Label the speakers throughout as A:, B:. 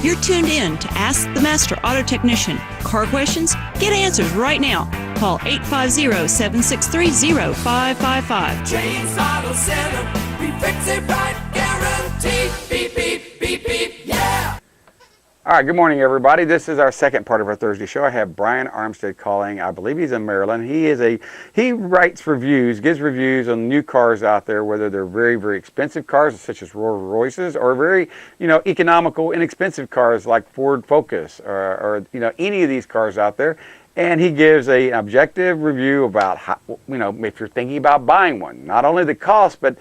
A: You're tuned in to Ask the Master Auto Technician. Car questions? Get answers right now. Call 850-763-0555.
B: James Auto Center, we fix it right, guaranteed. Beep, beep, beep, beep, yeah.
C: All right, good morning, everybody. This is our second part of our Thursday show. I have Brian Armstead calling. I believe he's in Maryland. He writes reviews, gives reviews on new cars out there, whether they're very, very expensive cars such as Rolls Royces, or very, economical, inexpensive cars like Ford Focus, or any of these cars out there. And he gives an objective review about how, if you're thinking about buying one, not only the cost, but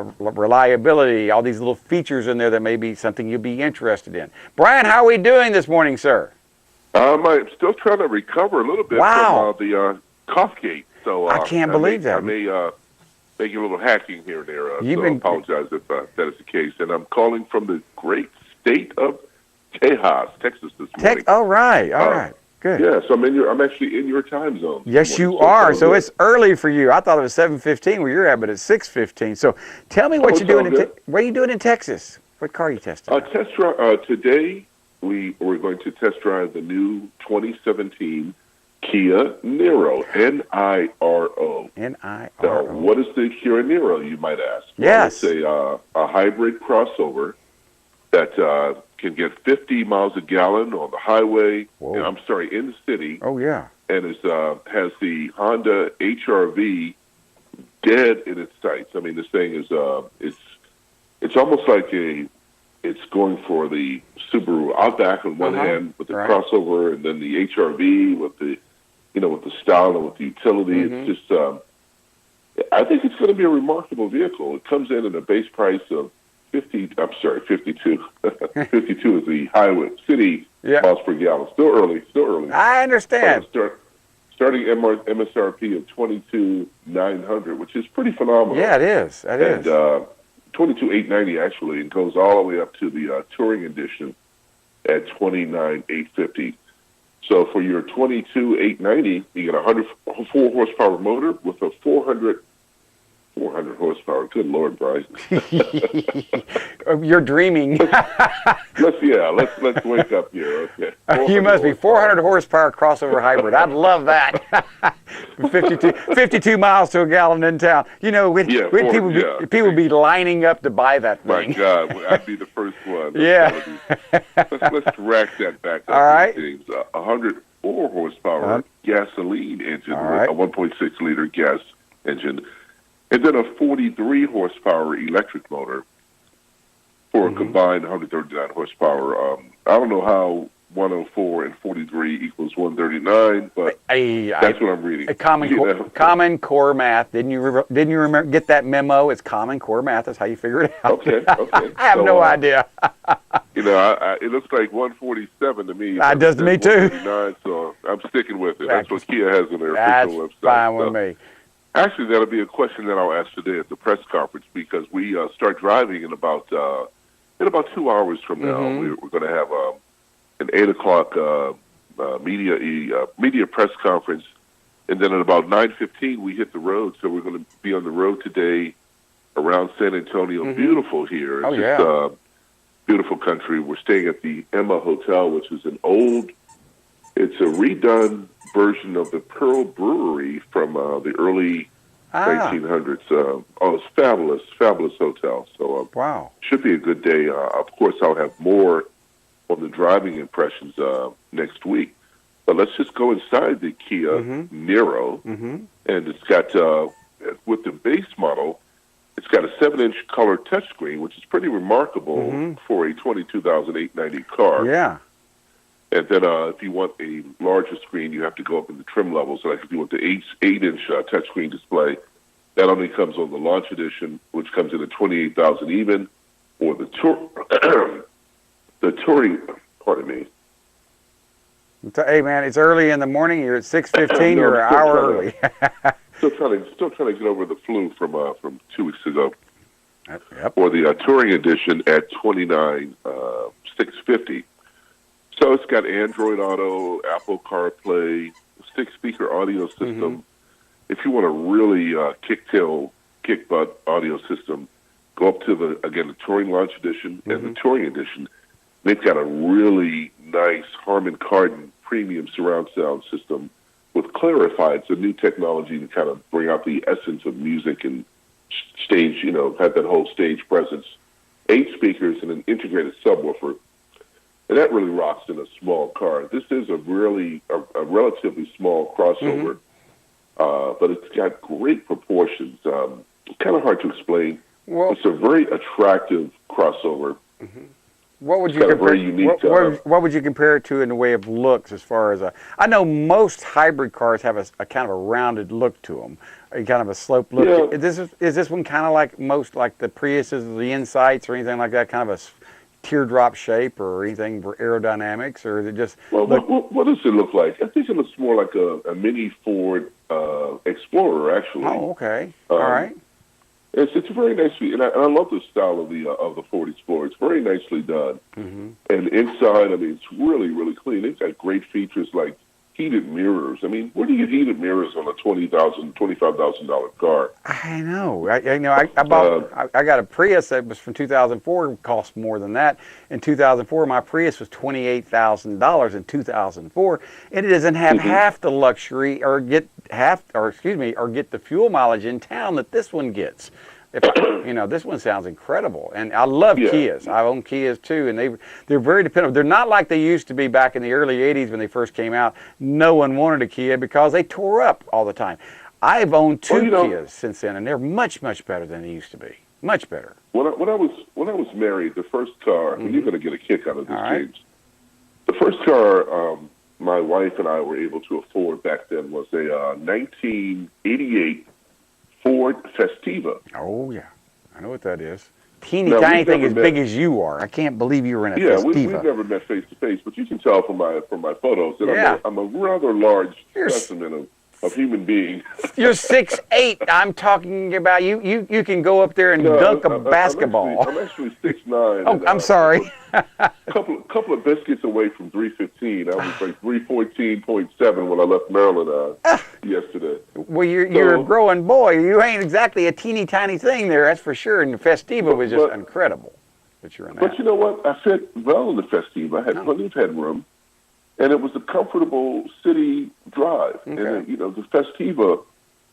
C: reliability, all these little features in there that may be something you'll be interested in. Brian, how are we doing this morning, sir?
D: I'm still trying to recover a little bit from the cough gate. So
C: I can't believe that.
D: I may make a little hacking here and there.
C: I
D: apologize if that is the case. And I'm calling from the great state of Texas this morning.
C: All right. Good.
D: Yeah, so I'm actually in your time zone.
C: Yes, you are. So it's early for you. I thought it was 7:15 where you're at, but it's 6:15. So tell me what you're doing. What are you doing in Texas? What car are you testing?
D: Today we're going to test drive the new 2017 Kia Niro, N-I-R-O.
C: N-I-R-O.
D: So what is the Kia Niro, you might ask?
C: Yes.
D: Well, it's a hybrid crossover that can get 50 miles a gallon on the highway. In the city.
C: Oh, yeah.
D: And has the Honda HR-V dead in its sights. I mean, this thing is it's almost like it's going for the Subaru Outback on one hand with the crossover, and then the HR-V with the with the style and with the utility.
C: Mm-hmm.
D: It's just I think it's going to be a remarkable vehicle. It comes in at a base price of 52. 52 is the highway city miles per gallon. Still early.
C: I understand.
D: Starting MSRP of 22,900, which is pretty phenomenal.
C: Yeah, it is.
D: And 22,890 actually, and goes all the way up to the Touring Edition at 29,850. So for your 22,890, you get a 104 horsepower motor with a 400 horsepower. Good Lord, Bryce.
C: You're dreaming.
D: Let's wake up here. Okay.
C: You must be 400 horsepower crossover hybrid. I'd love that. 52 miles to a gallon in town. People be lining up to buy that thing.
D: My God, I'd be the first one. Let's rack that back up.
C: All right.
D: 104 horsepower gasoline engine with a 1.6 liter gas engine. And then a 43 horsepower electric motor for a combined 139 horsepower. I don't know how 104 and 43 equals 139, but that's what I'm reading.
C: Common core math. Didn't you remember? Get that memo? It's common core math. That's how you figure it out.
D: Okay.
C: I have no idea.
D: It looks like 147 to me.
C: It does to me too.
D: So I'm sticking with it. That's what Kia has on their official website.
C: That's fine with me.
D: Actually, that'll be a question that I'll ask today at the press conference, because we start driving in about 2 hours from now. We're going to have an 8 o'clock media press conference, and then at about 9:15 we hit the road. So we're going to be on the road today around San Antonio. Beautiful here. It's beautiful country. We're staying at the Emma Hotel, which is it's a redone version of the Pearl Brewery from the early 1900s. It's fabulous hotel. So should be a good day. Of course, I'll have more on the driving impressions next week. But let's just go inside the Kia Niro, and it's got with the base model, it's got a 7-inch color touchscreen, which is pretty remarkable for a 22,890 car.
C: Yeah.
D: And then if you want a larger screen, you have to go up in the trim level. So like if you want the 8-inch touchscreen display, that only comes on the Launch Edition, which comes in at 28,000 even, or the Touring. Pardon me.
C: Hey man, it's early in the morning. You're at 6:15. You're an hour early.
D: still trying to get over the flu from 2 weeks ago.
C: Yep.
D: Or the Touring Edition at 29,650. So it's got Android Auto, Apple CarPlay, 6-speaker audio system. If you want a really kick butt audio system, go up to the Touring Launch Edition and the Touring Edition. They've got a really nice Harman Kardon premium surround sound system with Clarify. It's a new technology to kind of bring out the essence of music and stage, have that whole stage presence. 8 speakers and an integrated subwoofer. And that really rocks in a small car. This is a relatively small crossover, but it's got great proportions. It's kind of hard to explain. Well, it's a very attractive crossover.
C: What would you compare? What would you compare it to in the way of looks? As far as I know, most hybrid cars have a kind of a rounded look to them, kind of a sloped look.
D: Yeah.
C: Is this one kind of like most like the Priuses, or the Insights, or anything like that? Kind of a teardrop shape, or anything for aerodynamics, or is it just?
D: Well, what does it look like? I think it looks more like a mini Ford Explorer, actually.
C: Oh, okay. All right.
D: It's very nicely, and I love the style of the Ford Explorer. It's very nicely done, and inside, I mean, it's really, really clean. It's got great features like heated mirrors. I mean, where do you get heated mirrors on a $25,000 car?
C: I know. I got a Prius that was from 2004. It cost more than that. In 2004, my Prius was $28,000 in 2004, and it doesn't have half the luxury or get the fuel mileage in town that this one gets. This one sounds incredible, and I love Kias. I own Kias too, and they're very dependable. They're not like they used to be back in the early '80s when they first came out. No one wanted a Kia because they tore up all the time. I've owned 2 Kias since then, and they're much, much better than they used to be. Much better.
D: When I was married, the first car, and you're going to get a kick out of this, James. The first car my wife and I were able to afford back then was a 1988 Ford Festiva.
C: Oh, yeah. I know what that is. Tiny thing as big as you are. I can't believe you were in a Festiva.
D: We've never met face to face, but you can tell from my photos that I'm a rather large specimen of human being.
C: You're 6'8". I'm talking about you can go up there and dunk a basketball.
D: I'm actually 6'9".
C: Oh, I'm sorry.
D: couple of biscuits away from 315. I was like 314.7 when I left Maryland yesterday.
C: Well, you're a growing boy. You ain't exactly a teeny tiny thing there, that's for sure. And the Festiva was just incredible that you're in that.
D: But you know what? I fit well in the Festiva. I had plenty of headroom. And it was a comfortable city drive. Okay. And, the Festiva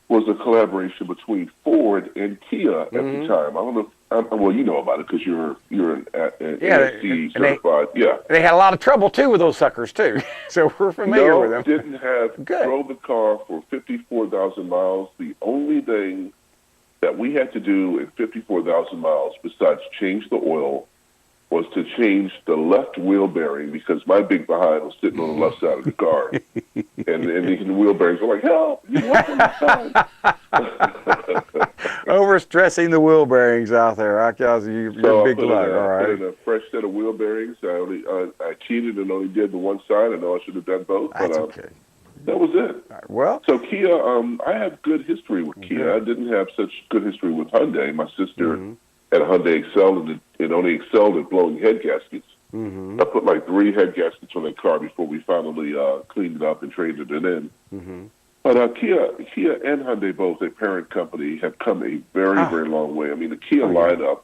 D: was a collaboration between Ford and Kia at the time. I don't know. Well, you know about it because you're an ASC certified.
C: They had a lot of trouble, too, with those suckers, too. So we're familiar with them.
D: Drove the car for 54,000 miles. The only thing that we had to do in 54,000 miles besides change the oil was to change the left wheel bearing because my big behind was sitting on the left side of the car. and the wheel bearings were like, help, you walk on the side.
C: Overstressing the wheel bearings out there. You're big lug. All right.
D: I put in a fresh set of wheel bearings. I cheated and only did the one side. I know I should have done both.
C: That's okay.
D: That was it.
C: Right, well,
D: so Kia, I have good history with Kia. I didn't have such good history with Hyundai. My sister had a Hyundai Excel, and it only excelled at blowing head gaskets. I put like 3 head gaskets on that car before we finally cleaned it up and traded it in. But Kia and Hyundai, both a parent company, have come a very, very long way. I mean, the Kia lineup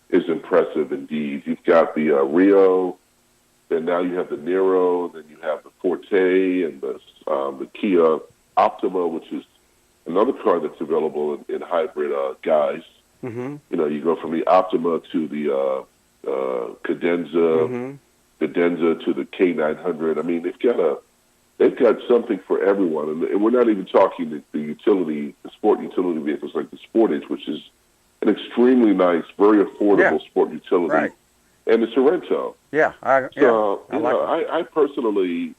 D: is impressive indeed. You've got the Rio, then now you have the Niro, then you have the Forte, and the Kia Optima, which is another car that's available in hybrid guise. You go from the Optima to the Cadenza, Cadenza to the K900. I mean, they've got something for everyone, and we're not even talking the sport utility vehicles like the Sportage, which is an extremely nice, very affordable sport utility, and the Sorento. I personally,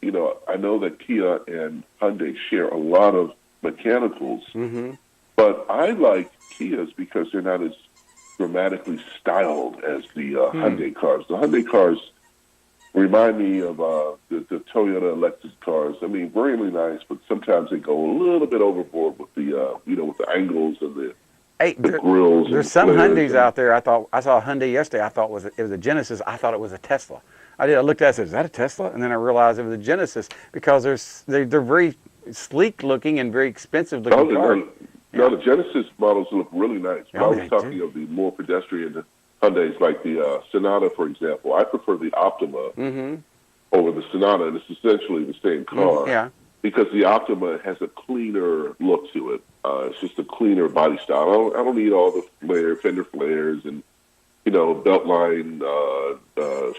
D: I know that Kia and Hyundai share a lot of mechanicals, but I like Kias because they're not as dramatically styled as the Hyundai cars. The Hyundai cars remind me of the Toyota Lexus cars. I mean, very, really nice, but sometimes they go a little bit overboard with the with the angles and the grills.
C: There's some Hyundais out there. I saw a Hyundai yesterday. I thought it was a Genesis. I thought it was a Tesla. I looked at it and said, is that a Tesla? And then I realized it was a Genesis because they're very sleek looking and very expensive looking cars.
D: No, the Genesis models look really nice. But I was talking of the more pedestrian, Hyundais, like the Sonata, for example. I prefer the Optima over the Sonata, and it's essentially the same car. Because the Optima has a cleaner look to it. It's just a cleaner body style. I don't need all the fender flares and, belt line,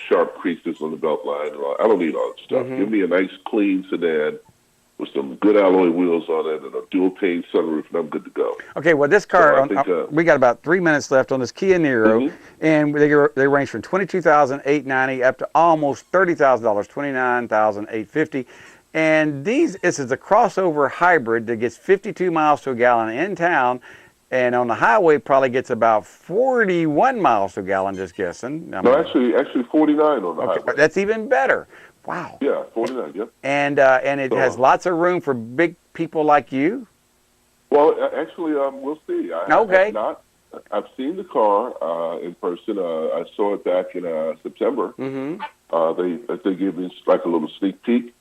D: sharp creases on the belt line. I don't need all that stuff. Give me a nice, clean sedan with some good alloy wheels on it and a dual-pane sunroof, and I'm good to go.
C: Okay, well, this car, we got about 3 minutes left on this Kia Niro, and they range from $22,890 up to almost $30,000, $29,850. And this is the crossover hybrid that gets 52 miles to a gallon in town, and on the highway probably gets about 41 miles to a gallon, just guessing.
D: No, actually 49 on the highway.
C: That's even better. Wow.
D: Yeah, 49, yep.
C: And it has lots of room for big people like you?
D: Well, actually, we'll see. I've seen the car in person. I saw it back in September. They gave me like a little sneak peek.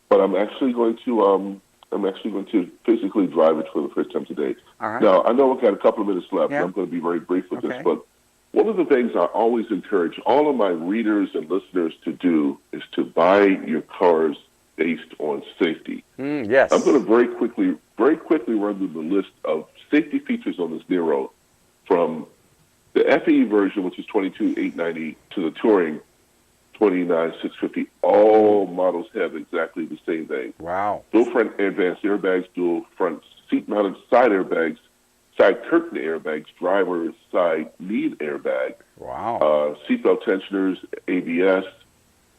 D: But I'm actually going to physically drive it for the first time today.
C: All right.
D: Now, I know we've got a couple of minutes left, and I'm going to be very brief with this, but one of the things I always encourage all of my readers and listeners to do is to buy your cars based on safety.
C: Yes.
D: I'm going to very quickly run through the list of safety features on this Niro, from the FE version, which is $22,890, to the Touring, $29,650. All models have exactly the same thing.
C: Wow.
D: Dual front advanced airbags, dual front seat-mounted side airbags, side curtain airbags, driver's side lead airbag.
C: Wow.
D: Seatbelt tensioners, ABS,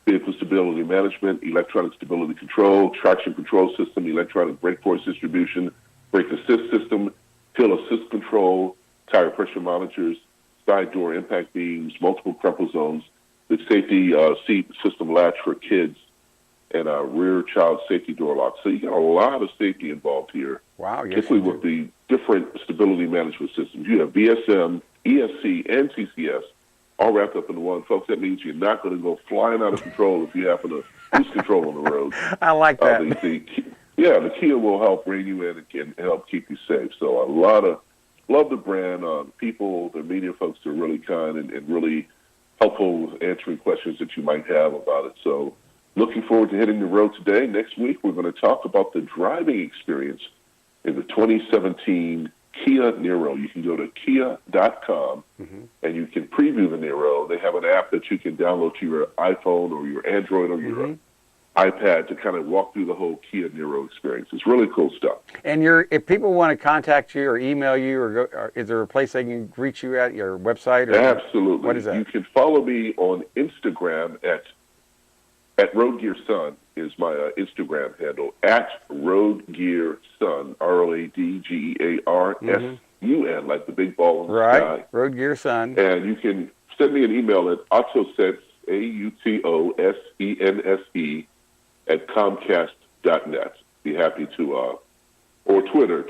D: vehicle stability management, electronic stability control, traction control system, electronic brake force distribution, brake assist system, hill assist control, tire pressure monitors, side door impact beams, multiple crumple zones, the safety seat system latch for kids, and a rear child safety door lock. So you got a lot of safety involved here.
C: Wow, yes.
D: Particularly with the different stability management systems. You have VSM, ESC, and TCS all wrapped up in one. Folks, that means you're not going to go flying out of control if you happen to lose control on the road.
C: I like that.
D: The Kia will help bring you in and help keep you safe. So love the brand. People, the media folks are really kind and really helpful answering questions that you might have about it. So looking forward to hitting the road today. Next week, we're going to talk about the driving experience in the 2017 Kia Niro. You can go to kia.com and you can preview the Niro. They have an app that you can download to your iPhone or your Android or your iPad to kind of walk through the whole Kia Niro experience. It's really cool stuff. And
C: if people want to contact you or email you, or is there a place they can reach you at, your website? Or
D: absolutely.
C: What is that?
D: You can follow me on Instagram at Road Gear Sun is my Instagram handle, at Road Gear Sun, ROADGEARSUN, like the big ball in the sky.
C: Road Gear Sun.
D: And you can send me an email at autosense, AUTOSENSE, at Comcast.net. Be happy to, or Twitter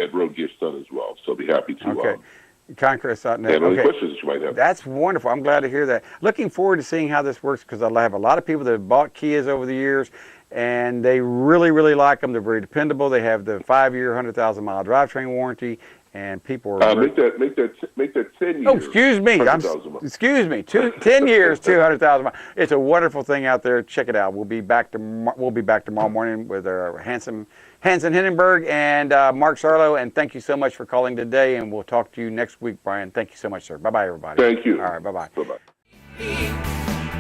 D: at Road Gear Sun as well. So be happy to.
C: Comcast.net.
D: And any questions that you might have.
C: That's wonderful. I'm glad to hear that. Looking forward to seeing how this works, because I have a lot of people that have bought Kias over the years, and they really, really like them. They're very dependable. They have the 5-year, 100,000-mile drivetrain warranty, and people are
D: make that 10 years.
C: Oh, excuse me. 10 years, 200,000 miles. It's a wonderful thing out there. Check it out. We'll be back tomorrow morning with our Hanson Hindenburg and Mark Sarlo. And thank you so much for calling today. And we'll talk to you next week, Brian. Thank you so much, sir. Bye bye, everybody.
D: Thank you.
C: All right. Bye bye.
D: Bye bye.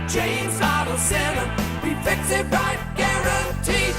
B: James Auto Center, we fix it right, guaranteed.